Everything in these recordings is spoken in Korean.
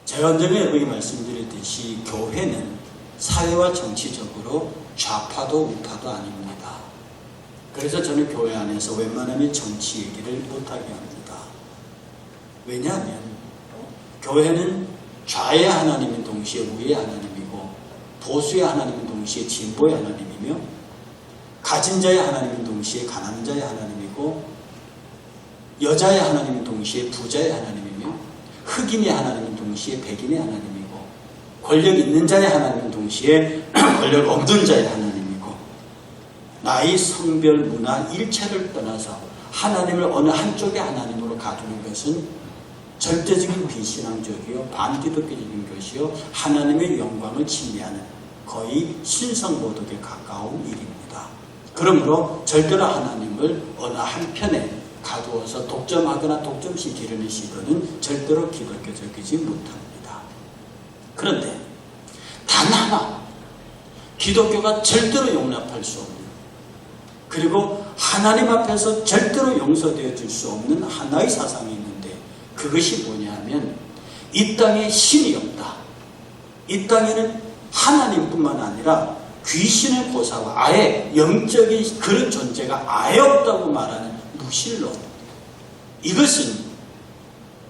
제가 언젠가 여러분에게 말씀드렸듯이 교회는 사회와 정치적으로 좌파도 우파도 아닙니다. 그래서 저는 교회 안에서 웬만하면 정치 얘기를 못하게 합니다. 왜냐하면 교회는 좌의 하나님은 동시에 우의 하나님이고 보수의 하나님은 동시에 진보의 하나님이며 가진 자의 하나님은 동시에 가난한 자의 하나님이고 여자의 하나님은 동시에 부자의 하나님이며 흑인의 하나님은 동시에 백인의 하나님이고 권력 있는 자의 하나님은 동시에 권력 없는 자의 하나님이고 나이, 성별, 문화, 일체를 떠나서 하나님을 어느 한쪽의 하나님으로 가두는 것은 절대적인 비신앙적이요 반기독교적인 것이요 하나님의 영광을 침해하는 거의 신성모독에 가까운 일입니다. 그러므로 절대로 하나님을 어느 한편에 가두어서 독점하거나 독점시키려는 시도는 절대로 기독교적이지 못합니다. 그런데 단 하나 기독교가 절대로 용납할 수 없는 그리고 하나님 앞에서 절대로 용서되어 줄 수 없는 하나의 사상이 있는데 그것이 뭐냐 하면 이 땅에 신이 없다. 이 땅에는 하나님뿐만 아니라 귀신의 고사와 아예 영적인 그런 존재가 아예 없다고 말하는 무신론. 이것은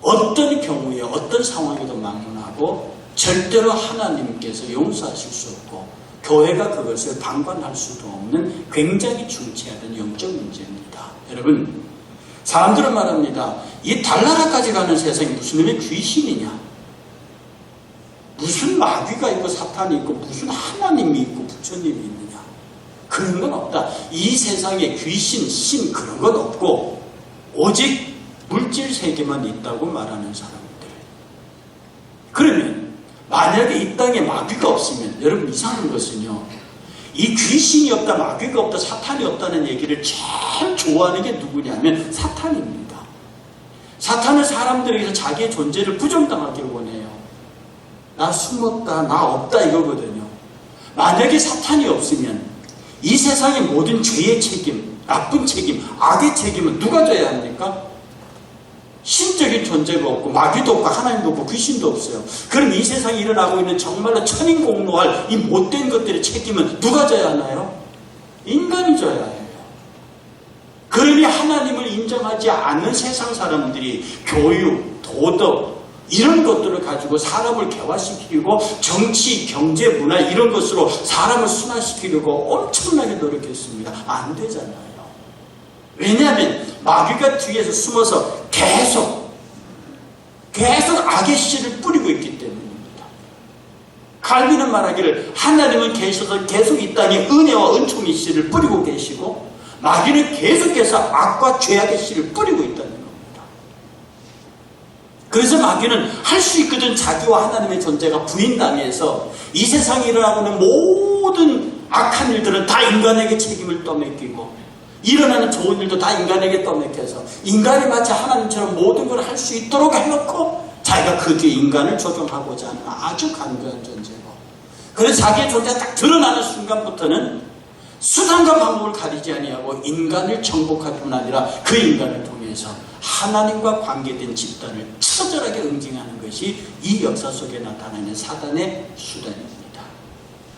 어떤 경우에 어떤 상황에도 막론하고 절대로 하나님께서 용서하실 수 없고 교회가 그것을 방관할 수도 없는 굉장히 중차대한 영적 문제입니다. 여러분, 사람들은 말합니다. 이 달나라까지 가는 세상이 무슨 놈의 귀신이냐? 무슨 마귀가 있고 사탄이 있고 무슨 하나님이 있고 부처님이 있느냐? 그런 건 없다. 이 세상에 귀신, 신 그런 건 없고 오직 물질 세계만 있다고 말하는 사람들. 그러면 만약에 이 땅에 마귀가 없으면 여러분 이상한 것은요. 이 귀신이 없다, 마귀가 없다, 사탄이 없다는 얘기를 제일 좋아하는 게 누구냐면 사탄입니다. 사탄은 사람들에게서 자기의 존재를 부정당하기를 원해요. 나 숨었다, 나 없다 이거거든요. 만약에 사탄이 없으면 이 세상의 모든 죄의 책임, 나쁜 책임, 악의 책임은 누가 져야 합니까? 신적인 존재가 없고 마귀도 없고 하나님도 없고 귀신도 없어요. 그럼 이 세상에 일어나고 있는 정말로 천인공노할 이 못된 것들의 책임은 누가 져야 하나요? 인간이 져야 해요. 그러니 하나님을 인정하지 않는 세상 사람들이 교육, 도덕 이런 것들을 가지고 사람을 개화시키고 정치, 경제, 문화 이런 것으로 사람을 순화시키려고 엄청나게 노력했습니다. 안 되잖아요. 왜냐하면 마귀가 뒤에서 숨어서 계속 악의 씨를 뿌리고 있기 때문입니다. 칼빈은 말하기를 하나님은 계셔서 계속 이 땅에 은혜와 은총의 씨를 뿌리고 계시고 마귀는 계속해서 악과 죄악의 씨를 뿌리고 있다는 겁니다. 그래서 마귀는 할 수 있거든 자기와 하나님의 존재가 부인당해서 이 세상에 일어나고 있는 모든 악한 일들은 다 인간에게 책임을 떠맡기고 일어나는 좋은 일도 다 인간에게 떠맡겨서 인간이 마치 하나님처럼 모든 걸 할 수 있도록 해놓고 자기가 그 뒤에 인간을 조종하고자 하는 아주 간교한 존재고 그래서 자기의 존재가 딱 드러나는 순간부터는 수단과 방법을 가리지 아니하고 인간을 정복할 뿐 아니라 그 인간을 통해서 하나님과 관계된 집단을 처절하게 응징하는 것이 이 역사 속에 나타나는 사단의 수단입니다.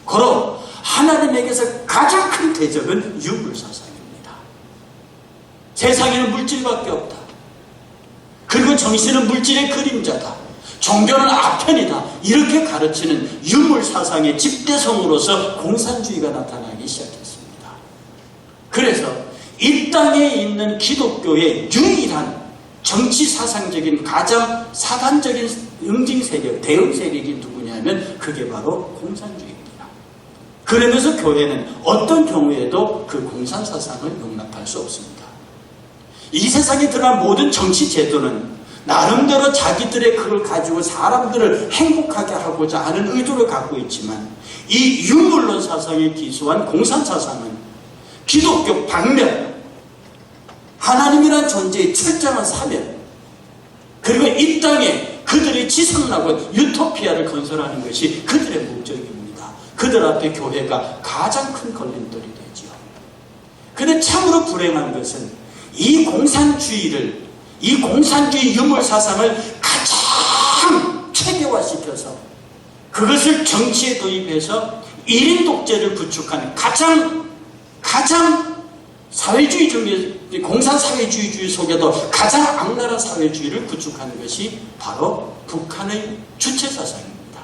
그럼 하나님에게서 가장 큰 대적은 유물사상입니다. 세상에는 물질밖에 없다. 그리고 정신은 물질의 그림자다. 종교는 아편이다. 이렇게 가르치는 유물사상의 집대성으로서 공산주의가 나타나기 시작했습니다. 그래서 이 땅에 있는 기독교의 유일한 정치사상적인 가장 사단적인 응징세력, 대응세력이 누구냐면 그게 바로 공산주의입니다. 그러면서 교회는 어떤 경우에도 그 공산사상을 용납할 수 없습니다. 이 세상에 드러난 모든 정치 제도는 나름대로 자기들의 그걸 가지고 사람들을 행복하게 하고자 하는 의도를 갖고 있지만 이 유물론 사상에 기소한 공산사상은 기독교 방면, 하나님이란 존재의 철저한 사면, 그리고 이 땅에 그들의 지상낙원 유토피아를 건설하는 것이 그들의 목적입니다. 그들 앞에 교회가 가장 큰 걸림돌이 되죠. 그런데 참으로 불행한 것은 이 공산주의 유물 사상을 가장 체계화시킨 그것을 정치에 도입해서 1인 독재를 구축하는 가장 사회주의 중에 공산사회주의 속에도 가장 악랄한 사회주의를 구축하는 것이 바로 북한의 주체사상입니다.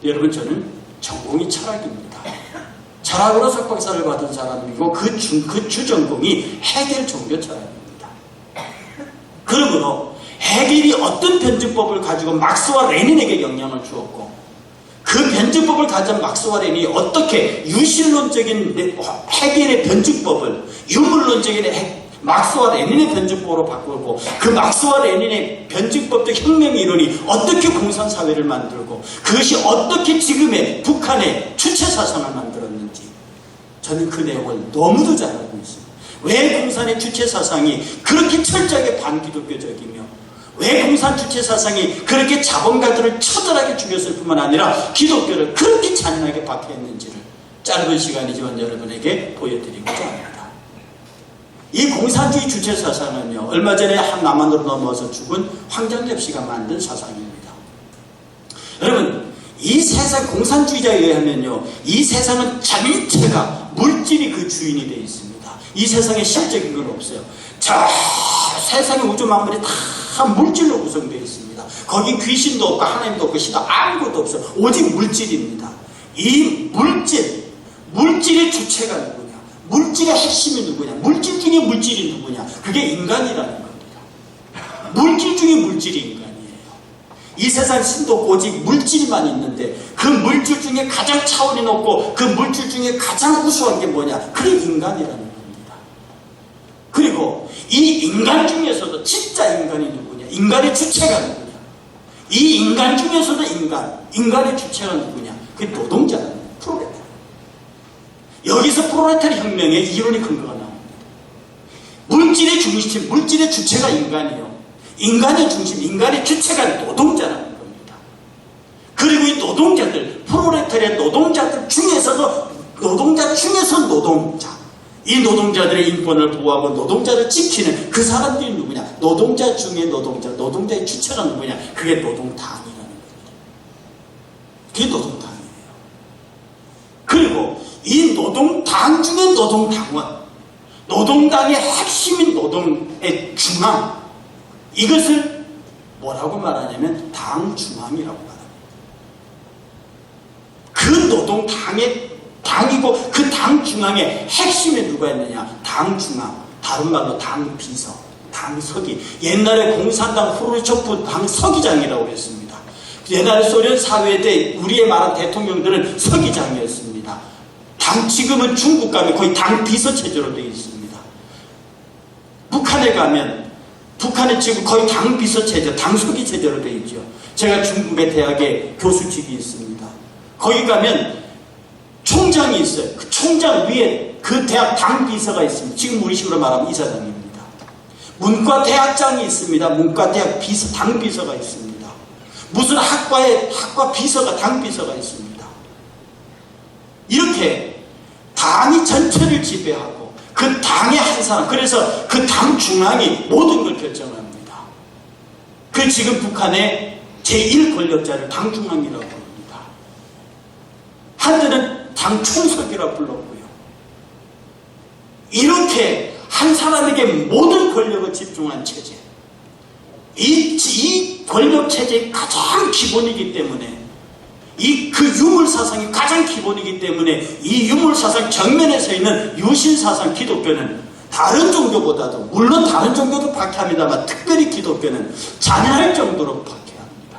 여러분, 저는 전공이 철학입니다. 철학으로 석박사를 받은 사람이고 그 주전공이 해겔 종교 철학입니다. 그러므로 해겔이 어떤 변증법을 가지고 막스와 레닌에게 영향을 주었고 그 변증법을 가진 막스와 레닌이 어떻게 유실론적인 해겔의 변증법을 유물론적인 막스와 레닌의 변증법으로 바꾸고 그 막스와 레닌의 변증법적 혁명 이론이 어떻게 공산사회를 만들고 그것이 어떻게 지금의 북한의 주체사상을 만들었는지 저는 그 내용을 너무도 잘 알고 있습니다. 왜 공산의 주체사상이 그렇게 철저하게 반기독교적이며 왜 공산 주체사상이 그렇게 자본가들을 처절하게 죽였을 뿐만 아니라 기독교를 그렇게 잔인하게 박해했는지를 짧은 시간이지만 여러분에게 보여드리고자 합니다. 이 공산주의 주체사상은요, 얼마 전에 한 남한으로 넘어와서 죽은 황장엽 씨가 만든 사상입니다. 여러분, 이 세상 공산주의자에 의하면요, 이 세상은 전체가 물질이 그 주인이 되어 있습니다. 이 세상에 실적인 건 없어요. 자, 세상의 우주 만물이 다 물질로 구성되어 있습니다. 거긴 귀신도 없고 하나님도 없고 신도 아무것도 없어요. 오직 물질입니다. 이 물질의 주체가 누구냐? 물질의 핵심이 누구냐? 물질 중에 물질이 누구냐? 그게 인간이라는 겁니다. 물질 중에 물질이 인간이에요. 이 세상 신도 없고 오직 물질만 있는데 그 물질 중에 가장 차원이 높고 그 물질 중에 가장 우수한 게 뭐냐? 그게 인간이라는 겁니다. 그리고 이 인간 중에서도 진짜 인간이 누구냐? 인간의 주체가 누구냐? 이 인간 중에서도 인간의 주체가 누구냐? 그게 노동자는 프롤레타리아. 여기서 프롤레타리아 혁명의 이론이 근거가 나옵니다. 물질의 중심, 물질의 주체가 인간이요. 인간의 중심, 인간의 주체가 노동자라는 겁니다. 그리고 이 노동자들, 프롤레타리아 노동자들 중에서도 노동자 중에서 노동자. 이 노동자들의 인권을 보호하고 노동자를 지키는 그 사람들이 누구냐? 노동자 중에 노동자, 노동자의 주체가 누구냐? 그게 노동당이라는 겁니다. 그게 노동당이에요. 그리고 이 노동당 중에 노동당원, 노동당의 핵심인 노동의 중앙, 이것을 뭐라고 말하냐면 당중앙이라고 말합니다. 그 노동당의 당이고 그 당 중앙에 핵심에 누가 있느냐? 당 중앙, 다른 말로 당 비서, 당서기. 옛날에 공산당 후르초프 당서기장이라고 했습니다. 옛날에 소련 사회 때 우리의 말한 대통령들은 서기장이었습니다. 지금은 중국 가면 거의 당 비서 체제로 되어 있습니다. 북한에 가면 북한에 지금 거의 당 비서 체제, 당서기 체제로 되어 있죠. 제가 중국의 대학에 교수직이 있습니다. 거기 가면 총장이 있어요. 그 총장 위에 그 대학 당비서가 있습니다. 지금 우리식으로 말하면 이사장입니다. 문과대학장이 있습니다. 문과대학 비서, 당비서가 있습니다. 무슨 학과 비서가, 당비서가 있습니다. 이렇게 당이 전체를 지배하고 그 당의 한 사람, 그래서 그 당 중앙이 모든 걸 결정합니다. 그 지금 북한의 제1권력자를 당 중앙이라고 합니다. 한때는 당 총석이라 불렀고요. 이렇게 한 사람에게 모든 권력을 집중한 체제, 이 권력 체제의 가장 기본이기 때문에 그 유물사상이 가장 기본이기 때문에 이 유물사상 정면에 서 있는 유신사상 기독교는 다른 종교보다도, 물론 다른 종교도 박해합니다만 특별히 기독교는 잔인할 정도로 박해합니다.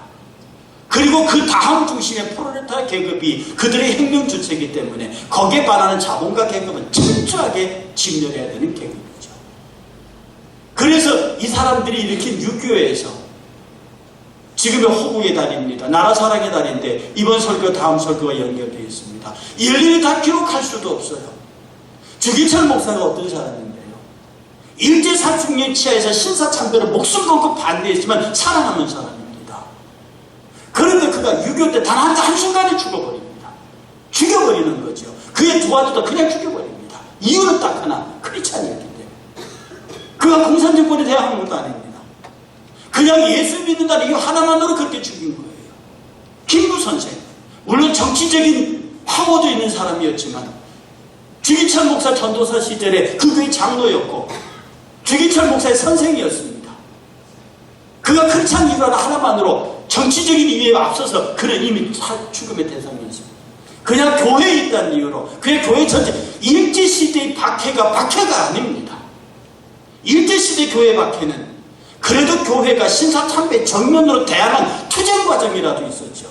그리고 그 다음 중심의 프롤레타리아 계급이 그들의 혁명 주체이기 때문에 거기에 반하는 자본가 계급은 철저하게 진멸해야 되는 계급이죠. 그래서 이 사람들이 일으킨 유교에서 지금의 호국의 달입니다. 나라 사랑의 달인데 이번 설교 다음 설교와 연결되어 있습니다. 일일이 다 기록할 수도 없어요. 주기철 목사가 어떤 사람인데요? 일제사춘령 치하에서 신사참배를 목숨 걸고 반대했지만 사랑하는 사람입니다. 그런데 그가 6.25 때 단 한순간에 죽어버립니다. 죽여버리는 거죠. 그의 두 아들도 그냥 죽여버립니다. 이유는 딱 하나, 크리스찬이었기 때문에. 그가 공산정권에 대항한 것도 아닙니다. 그냥 예수 믿는다는 이유 하나만으로 그렇게 죽인 거예요. 김구 선생, 물론 정치적인 황호도 있는 사람이었지만 주기철 목사 전도사 시절에 그 교회 장로였고 주기철 목사의 선생이었습니다. 그가 크리스찬 이유 하나만으로 정치적인 이유에 앞서서 그는 이미 죽음의 대상이었습니다. 그냥 교회에 있다는 이유로 그의 교회 전체 일제시대의 박해가 아닙니다. 일제시대 교회 박해는 그래도 교회가 신사참배 정면으로 대항한 투쟁 과정이라도 있었죠.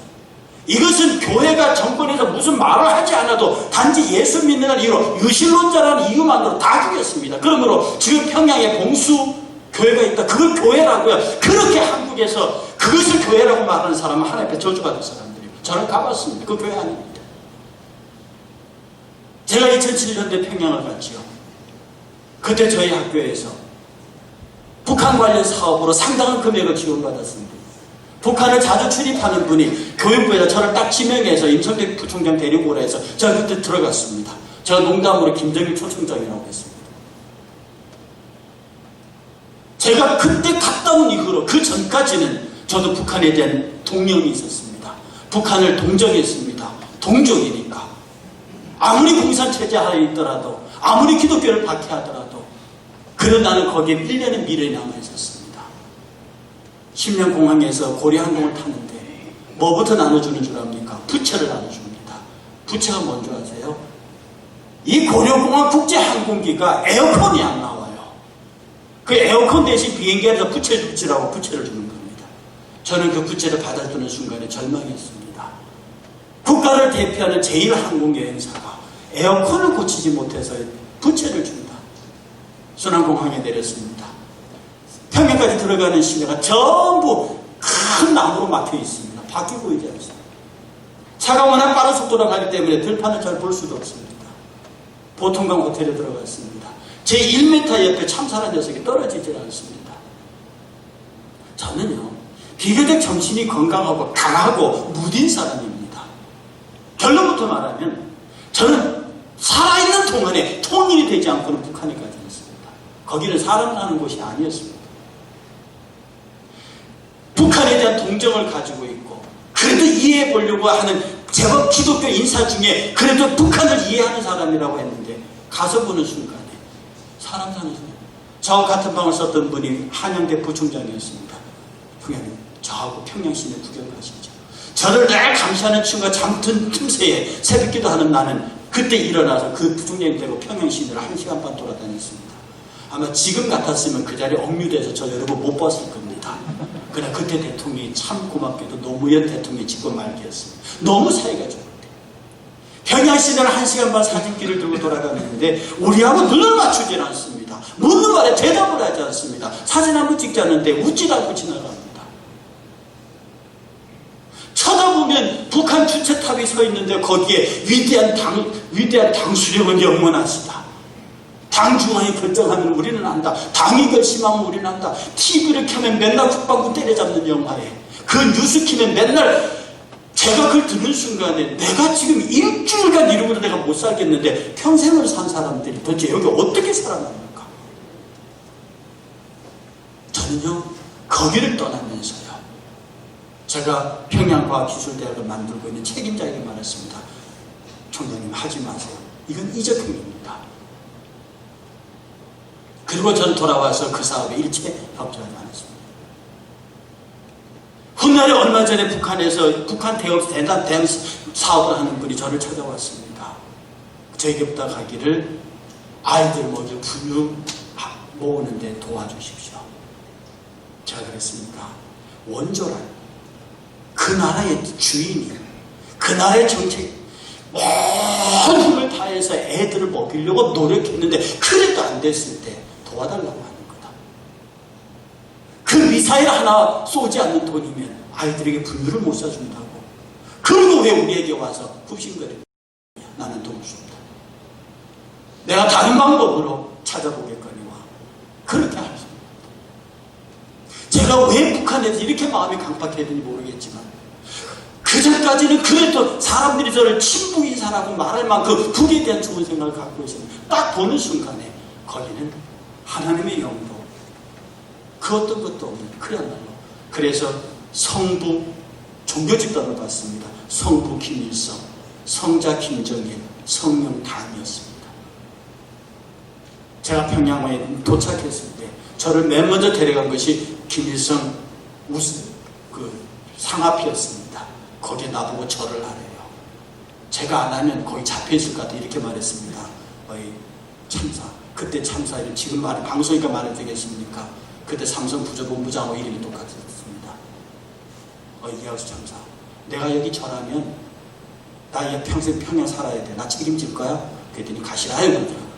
이것은 교회가 정권에서 무슨 말을 하지 않아도 단지 예수 믿는 이유로 유실론자라는 이유만으로 다 죽였습니다. 그러므로 지금 평양에 봉수 교회가 있다. 그걸 교회라고요. 그렇게 한국에서 그것을 교회라고 말하는 사람은 하나님 앞에 저주받은 사람들이에요. 저는 가봤습니다. 그 교회 아닙니다. 제가 2007년도에 평양을 갔지요. 그때 저희 학교에서 북한 관련 사업으로 상당한 금액을 지원받았습니다. 북한을 자주 출입하는 분이 교육부에서 저를 딱 지명해서 임성택 부총장 데리고 오라 해서 제가 그때 들어갔습니다. 제가 농담으로 김정일 초청장이라고 했습니다. 제가 그때 갔다 온 이후로 그 전까지는 저도 북한에 대한 동경이 있었습니다. 북한을 동정했습니다. 동족이니까. 아무리 공산체제 하에 있더라도 아무리 기독교를 박해하더라도 그런 나는 거기에 1년의 미래에 남아있었습니다. 10년 공항에서 고려항공을 타는데 뭐부터 나눠주는 줄 압니까? 부채를 나눠줍니다. 부채가 뭔 줄 아세요? 이 고려공항 국제항공기가 에어컨이 안 나와요. 그 에어컨 대신 비행기 안에서 부채를 붙이라고 부채를 주는 겁니다. 저는 그 부채를 받아주는 순간에 절망했습니다. 국가를 대표하는 제1항공여행사가 에어컨을 고치지 못해서 부채를 준다. 순안공항에 내렸습니다. 평양까지 들어가는 시내가 전부 큰 나무로 막혀 있습니다. 밖이 보이지 않습니다. 차가 워낙 빠른 속도로 가기 때문에 들판을 잘 볼 수도 없습니다. 보통강 호텔에 들어갔습니다. 제 1m 옆에 참사한 녀석이 떨어지질 않습니다. 저는요, 비교적 정신이 건강하고 강하고 무딘 사람입니다. 결론부터 말하면 저는 살아있는 동안에 통일이 되지 않고는 북한에 가지 않습니다. 거기는 사람 사는 곳이 아니었습니다. 북한에 대한 동정을 가지고 있고 그래도 이해해 보려고 하는 제법 기독교 인사 중에 그래도 북한을 이해하는 사람이라고 했는데 가서 보는 순간에 사람 사는 사람, 저와 같은 방을 썼던 분이 한양대 부총장이었습니다. 형님, 저하고 평양 시내 구경 가시죠. 저를 늘 감시하는 친구가 잠든 틈새에 새벽기도 하는 나는 그때 일어나서 그 부총장이 되고 평양 시내를 1시간 반 돌아다녔습니다. 아마 지금 같았으면 그 자리에 억류돼서 저 여러분 못 봤을 겁니다. 그러나 그때 대통령이 참 고맙게도 노무현 대통령이 집권 말기였습니다. 너무 사이가 좋은데 평양 시내를 1시간 반 사진기를 들고 돌아다녔는데 우리하고 눈을 맞추질 않습니다. 묻는 말에 대답을 하지 않습니다. 사진 한 번 찍지 않는데 웃지도 않고 지나갑니다. 쳐다보면 북한 주체탑이 서 있는데 거기에 위대한 당수령은 영원하시다. 당 중앙이 결정하면 우리는 안다. 당이 결심하면 우리는 안다. TV를 켜면 맨날 국방부 때려잡는 영화에 그 뉴스 키면 맨날 제가 그걸 듣는 순간에 내가 지금 일주일간 이러고도 내가 못 살겠는데 평생을 산 사람들이 도대체 여기 어떻게 살아납니까? 저는요 거기를 떠나면서요 제가 평양과학기술대학을 만들고 있는 책임자에게 말했습니다. 총장님 하지 마세요. 이건 이적행위입니다. 그리고 저는 돌아와서 그 사업에 일체 협조하지 않았습니다. 훗날에 얼마 전에 북한에서 북한 대단 사업을 하는 분이 저를 찾아왔습니다. 저에게부터 가기를 아이들 먹일 분유 모으는데 도와주십시오. 제가 그랬습니다. 원조란 그 나라의 주인이 그 나라의 정책 모든 힘을 다해서 애들을 먹이려고 노력했는데 그래도 안 됐을 때 도와달라고 하는 거다. 그 미사일 하나 쏘지 않는 돈이면 아이들에게 분유를 못 사준다고. 그리고 왜 우리에게 와서 굽신거리냐. 나는 도울 수 없다. 내가 다른 방법으로 찾아보겠거니와 그렇게 할 수 없다. 제가 왜 북한에서 이렇게 마음이 강팍했는지 모르겠지만 그 전까지는 그래도 사람들이 저를 친북인사라고 말할 만큼 북에 대한 좋은 생각을 갖고 있었는데 딱 보는 순간에 거기는 하나님의 영도 그 어떤 것도 없는 그야말로 그래서 성부 종교 집단을 봤습니다. 성부 김일성, 성자 김정일, 성령 담이었습니다. 제가 평양에 도착했을 때 저를 맨 먼저 데려간 것이 김일성 상앞이었습니다. 거기에 나보고 절을 하래요. 제가 안 하면 거기 잡혀있을 것 같아 이렇게 말했습니다. 참사. 그때 참사를 지금 방송이니까 말해도 되겠습니까? 그때 삼성 부조본부장하고 이름이 똑같았습니다. 이하우스 참사. 내가 여기 절하면 나 평생 평양 살아야 돼. 나 책임질 거야? 그랬더니 가시라요 그러더라고요.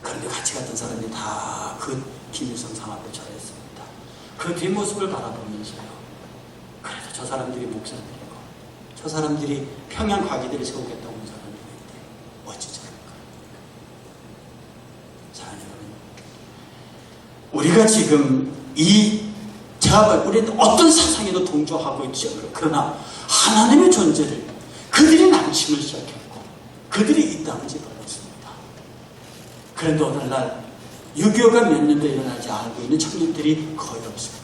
그런데 같이 갔던 사람들이 다 그 김일성 상앞에 절했습니다. 그 뒷모습을 바라보면서요. 그래도 저 사람들이 목사들이고 저 사람들이 평양 가게들을 세우겠다고 온 사람들인데 어찌 저럴까? 사랑하는 여러분, 우리가 지금 우리는 어떤 사상에도 동조하고 있죠. 그러나 하나님의 존재를 그들이 남침을 시작했고 그들이 이 땅을 짓밟았습니다. 그런데 오늘날 6.25가 몇 년도 일어나지 알고 있는 청년들이 거의 없습니다.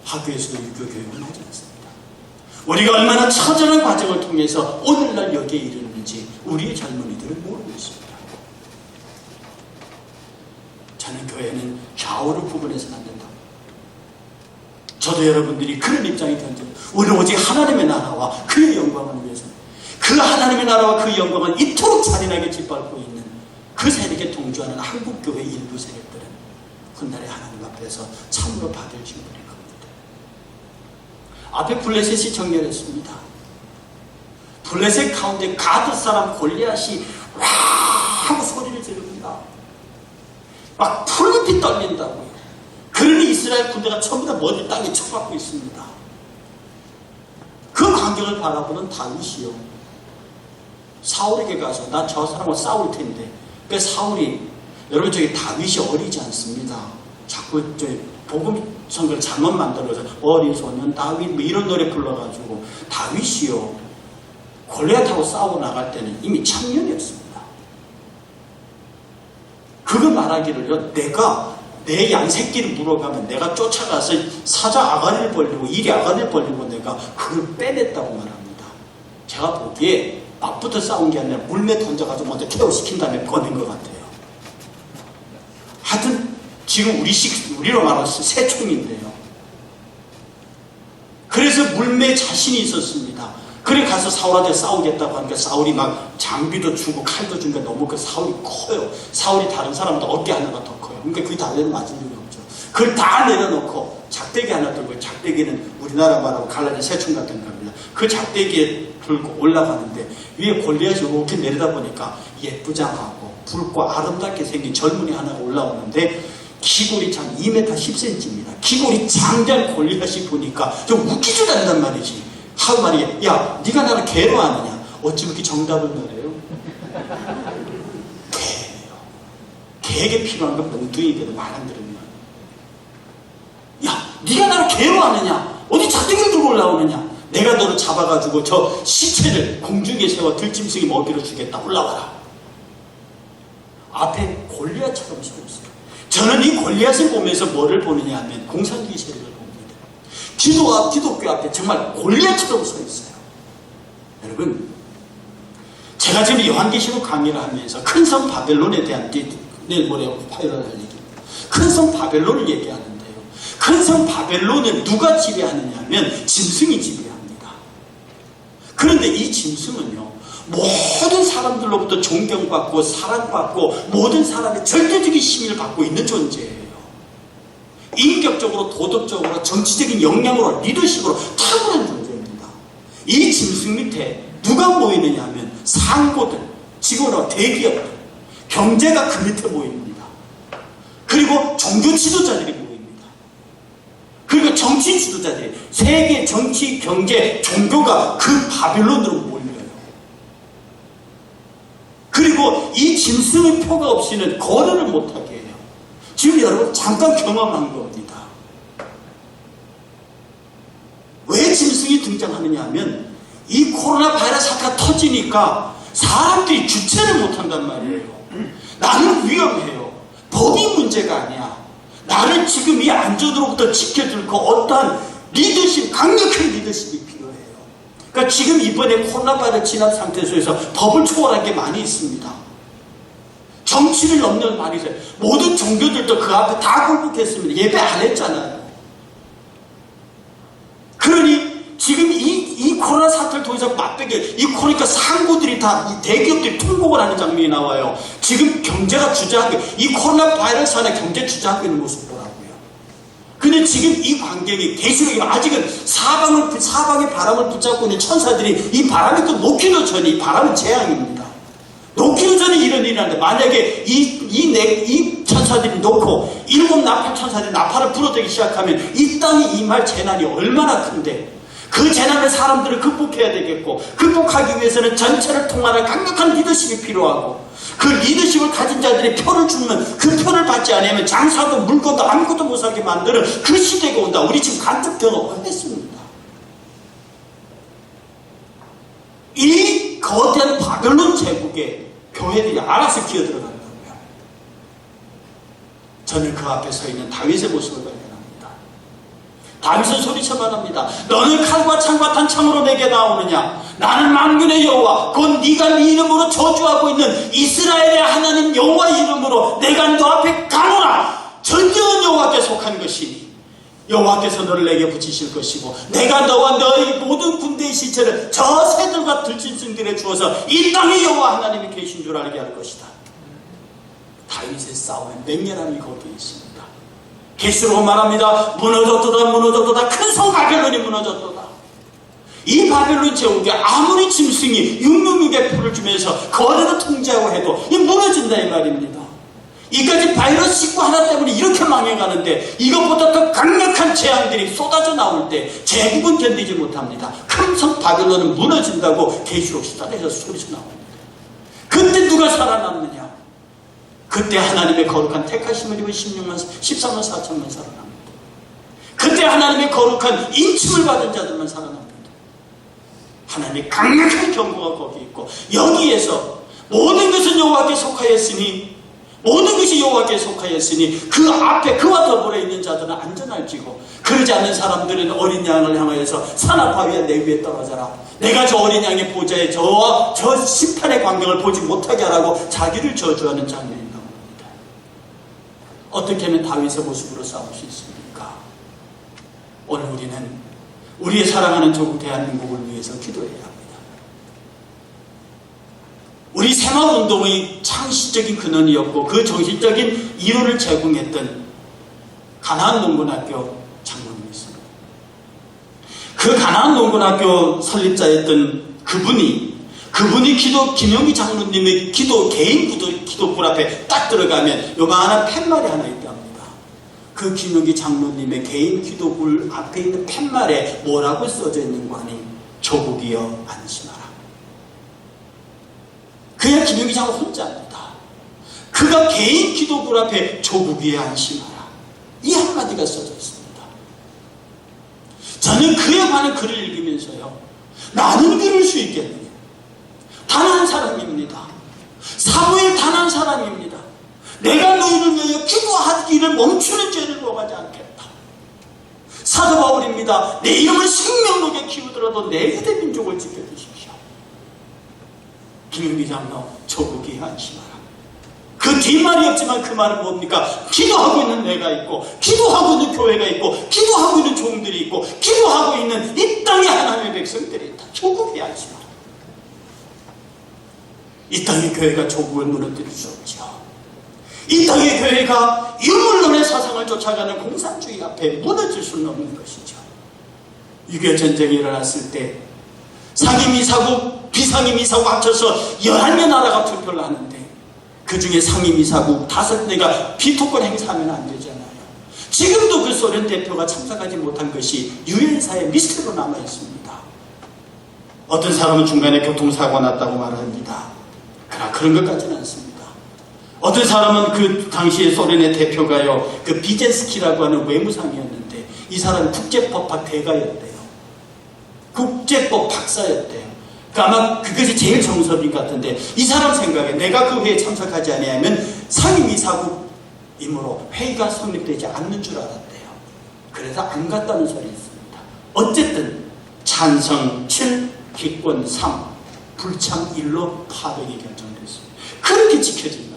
학교에서도 6.25 교육은 하지 않습니다. 우리가 얼마나 처절한 과정을 통해서 오늘날 여기에 이르는지 우리의 젊은이들은 모르고 있습니다. 저는 교회는 좌우를 구분해서는 안 된다. 저도 여러분들이 그런 입장이 던져요. 우리는 오직 하나님의 나라와 그의 영광을 위해서 그 하나님의 나라와 그 영광을 이토록 잔인하게 짓밟고 있는 그 세력에 동조하는 한국교회 일부 세력들은 훗날에 하나님 앞에서 참으로 받을 징벌일 겁니다. 앞에 블레셋이 정렬했습니다. 블레셋 가운데 가드 사람 골리앗이 와 하고 소리를 지릅니다. 막 풀잎이 떨린다고요. 그러니 이스라엘 군대가 전부 다 머리 땅에 쳐박고 있습니다. 그 광경을 바라보는 다윗이요. 사울에게 가서 나 저 사람과 싸울 텐데 그 사울이 여러분 저기 다윗이 어리지 않습니다. 자꾸 복음 선거를 잘못 만들어서 어린 소년 다윗 뭐 이런 노래 불러가지고 다윗이요 골리앗하고 싸우고 나갈 때는 이미 청년이었습니다. 그거 말하기를요 내가 내 양새끼를 물어가면 내가 쫓아가서 사자 아가리를 벌리고 이리 아가리를 벌리고 내가 그걸 빼냈다고 말합니다. 제가 보기에 맞부터 싸운 게 아니라 물매 던져가지고 먼저 케어시킨 다음에 꺼낸 것 같아요. 하여튼 지금 우리로 말해서 새총인데요. 그래서 물매 자신이 있었습니다. 그래 가서 사울한테 싸우겠다고 하니까 사울이 막 장비도 주고 칼도 주니까 너무 그 사울이 커요. 사울이 다른 사람보다 어깨 하나가 더 커요. 그러니까 그게 다 내려맞은 일이 없죠. 그걸 다 내려놓고 작대기 하나 들고, 작대기는 우리나라 말하고 갈라진 새총 같은 겁니다. 그 작대기에 들고 올라가는데 위에 골리앗이 이렇게 내리다 보니까 예쁘장하고 붉고 아름답게 생긴 젊은이 하나가 올라오는데 기골이 참 2m 10cm입니다. 기골이 장대한 골리앗이 보니까 좀 웃기지도 않는단 말이지. 하루 말이야, 야, 네가 나를 개로 아느냐? 어찌 그렇게 정답을 말해요? 개예요. 개에게 필요한 건 몽둥이거든, 말 안 들으면. 야, 네가 나를 개로 아느냐? 어디 작대기를 들고 올라오느냐? 내가 너를 잡아가지고 저 시체를 공중에 세워 들짐승이 먹이로 주겠다. 올라와라. 앞에 골리앗처럼 서 있어요. 저는 이 골리앗을 보면서 뭐를 보느냐 하면 공산주의 세력을 봅니다. 기독교 앞에 정말 골리앗처럼 서 있어요. 여러분, 제가 지금 요한계시록 강의를 하면서 큰 성 바벨론에 대한 내일 모레 파일을 할 얘기입니다. 큰 성 바벨론을 얘기하는데요. 큰 성 바벨론은 누가 지배하느냐 하면 짐승이 지배합니다. 그런데 이 짐승은요, 모든 사람들로부터 존경받고 사랑받고 모든 사람의 절대적인 심의를 받고 있는 존재예요. 인격적으로, 도덕적으로, 정치적인 역량으로, 리더십으로 탁월한 존재입니다. 이 짐승 밑에 누가 모이느냐 하면 상고들, 직원과 대기업들, 경제가 그 밑에 모입니다. 그리고 종교 지도자들이 모입니다. 그리고 정치 지도자들이, 세계 정치, 경제, 종교가 그 바빌론으로 몰려요. 그리고 이 짐승의 표가 없이는 거래를 못하게 해요. 지금 여러분 잠깐 경험한 겁니다. 왜 짐승이 등장하느냐 하면 이 코로나 바이러스 사태가 터지니까 사람들이 주체를 못한단 말이에요. 나는 위험해요. 법이 문제가 아니야. 나를 지금 이 안전으로부터 지켜줄 그 어떠한 리더십, 강력한 리더십이 필요해요. 그러니까 지금 이번에 코로나 바이러스 진압 상태 속에서 법을 초월한 게 많이 있습니다. 정치를 넘는 말이 있어요. 모든 종교들도 그 앞에 다 굴복했습니다. 예배 안 했잖아요. 그러니 지금 이 코로나 사태를 통해서 맞배기, 이 코로나 상고들이 다, 이 대기업들이 통곡을 하는 장면이 나와요. 지금 경제가 주저하고, 이 코로나 바이러스 안에 경제 주저하고 있는 모습 보라고요. 근데 지금 이 광경이, 계시록이 아직은 사방의 바람을 붙잡고 있는 천사들이 이 바람이 또 놓기도 전에 이 바람은 재앙입니다. 놓기도 전에 이런 일이 나는데, 만약에 이 천사들이 놓고 일곱 나팔 천사들이 나팔을 불어대기 시작하면 이 땅에 임할 재난이 얼마나 큰데, 그 재난을 사람들을 극복해야 되겠고, 극복하기 위해서는 전체를 통하는 강력한 리더십이 필요하고, 그 리더십을 가진 자들이 표를 주면 그 표를 받지 않으면 장사도 물건도 아무것도 못 사게 만드는 그 시대가 온다. 우리 지금 간접 경험을 했습니다. 이 거대한 바벨론 제국에 교회들이 알아서 기어들어가는 거예요. 저는 그 앞에 서 있는 다윗의 모습을 발견합니다. 다윗은 소리쳐 말합니다. 너는 칼과 창과 단창으로 내게 나오느냐? 나는 만군의 여호와, 곧 네가 네 이름으로 저주하고 있는 이스라엘의 하나님 여호와 이름으로 내가 너 앞에 가노라. 전쟁은 여호와께 속한 것이니 여호와께서 너를 내게 붙이실 것이고, 내가 너와 너의 모든 군대의 시체를 저 새들과 들짐승들에 주어서 이 땅에 여호와 하나님이 계신 줄 알게 할 것이다. 다윗의 싸움의 맹렬함이 거기에 있습니다. 계시록은 말합니다. 무너졌도다 큰 성 바벨론이 무너졌도다. 이 바벨론 제국에 아무리 짐승이 666의 표를 주면서 거리를 통제하고 해도 이 무너진다 이 말입니다. 이까지 바이러스 19 하나 때문에 이렇게 망해가는데, 이것보다 더 강력한 재앙들이 쏟아져 나올 때 제국은 견디지 못합니다. 큰 성 바벨론은 무너진다고 계시록 14장에서 소리쳐 나옵니다. 그때 누가 살아남느냐? 그때 하나님의 거룩한 택하심을 입은 14만 4천만 살아납니다. 그때 하나님의 거룩한 인침을 받은 자들만 살아납니다. 하나님의 강력한 경고가 거기 있고, 여기에서 모든 것은 여호와께 속하였으니, 모든 것이 여호와께 속하였으니 그 앞에 그와 더불어 있는 자들은 안전할지고, 그러지 않는 사람들은 어린 양을 향하여서 산악바위야 내 위에 떨어져라. 내가 저 어린 양의 보좌에 저 심판의 광경을 보지 못하게 하라고 자기를 저주하는 장면이 나옵니다. 어떻게 하면 다윗의 모습으로 싸울 수 있습니까? 오늘 우리는 우리의 사랑하는 조국 대한민국을 위해서 기도해야 합니다. 우리 새마을운동의 창시적인 근원이었고 그 정신적인 이론을 제공했던 가나안 농군학교 장로님이 있습니다. 그 가나안 농군학교 설립자였던 그분이 김용기 장로님의 개인 기도불 앞에 딱 들어가면 요만한 팻말이 하나 있다 합니다. 그 김용기 장로님의 개인 기도불 앞에 있는 팻말에 뭐라고 써져 있는가 하니, 조국이여 안심하라. 그냥 김용기 장로 혼자입니다. 그가 개인 기도불 앞에 조국이여 안심하라, 이 한마디가 써져 있습니다. 저는 그에 관한 글을 읽으면서요, 나는 그럴 수 있겠느냐. 단 한 사람입니다. 사무엘 단 한 사람입니다. 내가 너희를 위하여 기도하기를 멈추는 죄를 범하지 않겠다. 사도 바울입니다. 내 이름을 생명록에 키우더라도 내 유대 민족을 지켜주십시오. 김용기 장로, 조국이 안심하라. 그 뒷말이 없지만 그 말은 뭡니까? 기도하고 있는 내가 있고, 기도하고 있는 교회가 있고, 기도하고 있는 종들이 있고, 기도하고 있는 이 땅에 하나님의 백성들이 있다. 조국이 안심하라. 이 땅의 교회가 조국을 무너뜨릴 수 없죠. 이 땅의 교회가 유물론의 사상을 쫓아가는 공산주의 앞에 무너질 수는 없는 것이죠. 6.25 전쟁이 일어났을 때 상임이사국, 비상임이사국 합쳐서 11개 나라가 투표를 하는데 그 중에 상임이사국 5개가 비토권 행사하면 안 되잖아요. 지금도 그 소련 대표가 참석하지 못한 것이 유엔사의 미스터리로 남아있습니다. 어떤 사람은 중간에 교통사고가 났다고 말합니다. 그러나 그런 것까지는 않습니다. 어떤 사람은 그 당시에 소련의 대표가요, 그 비젠스키라고 하는 외무상이었는데 이 사람은 국제법학 대가였대요. 국제법 박사였대요. 아마 그것이 제일 정석인 것 같은데, 이 사람 생각에 내가 그 회의에 참석하지 아니하면 상임이사국이므로 회의가 성립되지 않는 줄 알았대요. 그래서 안 갔다는 소리 있습니다. 어쨌든 찬성 7, 기권 3, 불참 1로 파백이 결정됐습니다. 그렇게 지켜진다.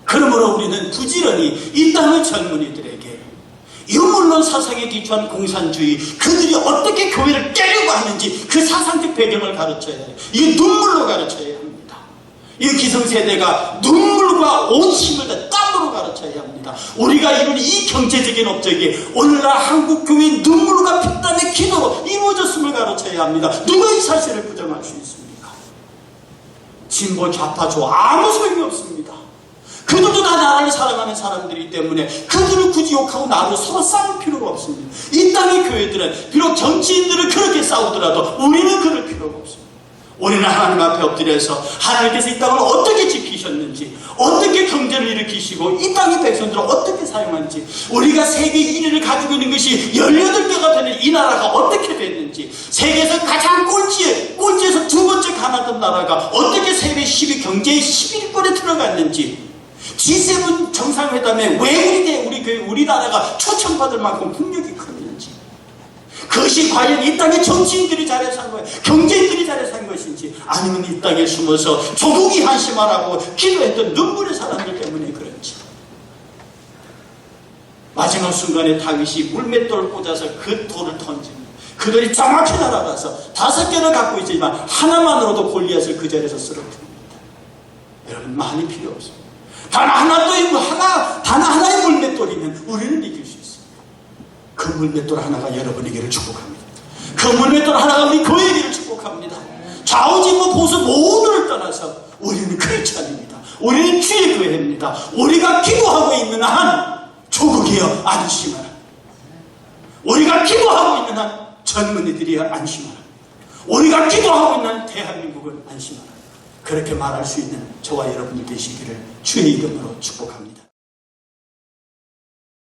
그러므로 우리는 부지런히 이 땅의 젊은이들에게 유물론 사상에 기초한 공산주의, 그들이 어떻게 교회를 깨려고 하는지 그 사상적 배경을 가르쳐야 해요. 이 눈물로 가르쳐야 합니다. 이 기성세대가 눈물과 온 힘을 다 땀으로 가르쳐야 합니다. 우리가 이룬 이 경제적인 업적이 오늘날 한국교회의 눈물과 피땀의 기도로 이루어졌음을 가르쳐야 합니다. 누가 이 사실을 부정할 수 있습니까? 진보, 좌파, 조 아무 소용이 없습니다. 그들도 다 나라를 사랑하는 사람들이기 때문에 그들을 굳이 욕하고 나로 서로 싸울 필요가 없습니다. 이 땅의 교회들은 비록 정치인들을 그렇게 싸우더라도 우리는 그럴 필요가 없습니다. 우리는 하나님 앞에 엎드려서 하나님께서 이 땅을 어떻게 지키셨는지, 어떻게 경제를 일으키시고 이 땅의 백성들을 어떻게 사용하는지, 우리가 세계 1위를 가지고 있는 것이 18개가 되는 이 나라가 어떻게 됐는지, 세계에서 가장 꼴찌에서 두 번째 가난한 나라가 어떻게 세계 10위 경제의 11위권에 들어갔는지, G7 정상회담에 왜 우리나라가 초청받을 만큼 국력이 컸는지, 그것이 과연 이 땅의 정치인들이 잘해서 한 거예요, 경제인들이 잘해서 한 것인지, 아니면 이 땅에 숨어서 조국이 한심하라고 기도했던 눈물의 사람들 때문에 그런지. 마지막 순간에 다윗이 물맷돌을 꽂아서 그 돌을 던집니다. 그 돌이 정확히 날아가서 5개를 갖고 있지만 하나만으로도 골리앗을 그 자리에서 쓰러뜨립니다. 여러분, 많이 필요 없습니다. 단 하나의 물맷돌이면 우리는 이길 수 있습니다. 그 물맷돌 하나가 여러분에게를 축복합니다. 그 물맷돌 하나가 우리 교회에게를 축복합니다. 좌우진보 보수 모두를 떠나서 우리는 크리스찬입니다. 우리는 주의 교회입니다. 우리가 기도하고 있는 한 조국이여 안심하라. 우리가 기도하고 있는 한 젊은이들이여 안심하라. 우리가 기도하고 있는 한 대한민국은 안심하라. 그렇게 말할 수 있는 저와 여러분이 되시기를 주의 이름으로 축복합니다.